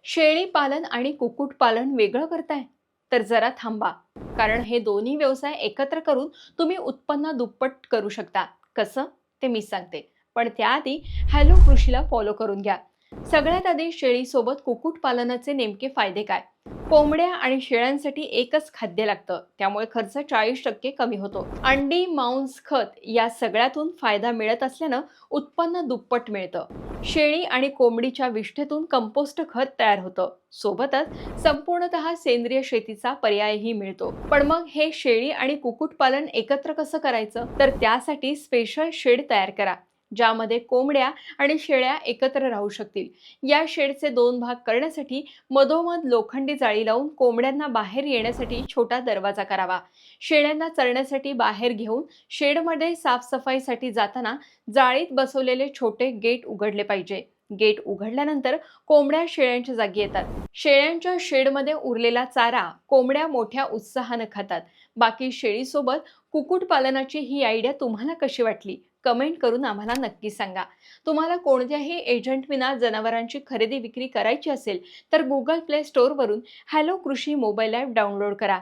शेळी पालन आणि कुक्कुट पालन वेगळं करताय? तर जरा थांबा. कारण हे दोन्ही व्यवसाय एकत्र करून तुम्ही उत्पन्न दुप्पट करू शकता. कसं? ते मी सांगते. पण त्याआधी हॅलो कृषीला फॉलो करून घ्या. सगळ्यात आधी शेळीसोबत कुक्कुट पालनाचे नेमके फायदे काय? कोंबड्या आणि शेळ्यांसाठी एकच खाद्य लागतं, त्यामुळे खर्च 40% कमी होतो. अंडी, मांस, खत या सगळ्यातून फायदा मिळत असल्यानं उत्पन्न दुप्पट मिळतं. शेळी आणि कोंबडीच्या विष्ठेतून कंपोस्ट खत तयार होतं. सोबतच संपूर्णतः सेंद्रिय शेतीचा पर्यायही मिळतो. पण मग हे शेळी आणि कुक्कुटपालन एकत्र कसं करायचं? तर त्यासाठी स्पेशल शेड तयार करा, ज्यामध्ये कोंबड्या आणि शेळ्या एकत्र राहू शकतील. या शेडचे 2 भाग करण्यासाठी मधोमध लोखंडी जाळी लावून कोंबड्यांना बाहेर येण्यासाठी छोटा दरवाजा करावा. शेळ्यांना चरण्यासाठी बाहेर घेऊन शेडमध्ये साफसफाईसाठी जाताना जाळीत बसवलेले छोटे गेट उघडले पाहिजे. गेट उघडल्यानंतर कोंबड्या शेळ्यांच्या जागी येतात. शेळ्यांच्या शेडमध्ये उरलेला चारा कोंबड्या मोठ्या उत्साहानं खातात. बाकी शेळीसोबत कुक्कुटपालनाची ही आयडिया तुम्हाला कशी वाटली? कमेंट करून आम्हाला नक्की सांगा. तुम्हाला कोणत्याही एजंट विना जनावरांची खरेदी विक्री करायची असेल तर गुगल प्ले स्टोअरवरून हॅलो कृषी मोबाईल ॲप डाउनलोड करा.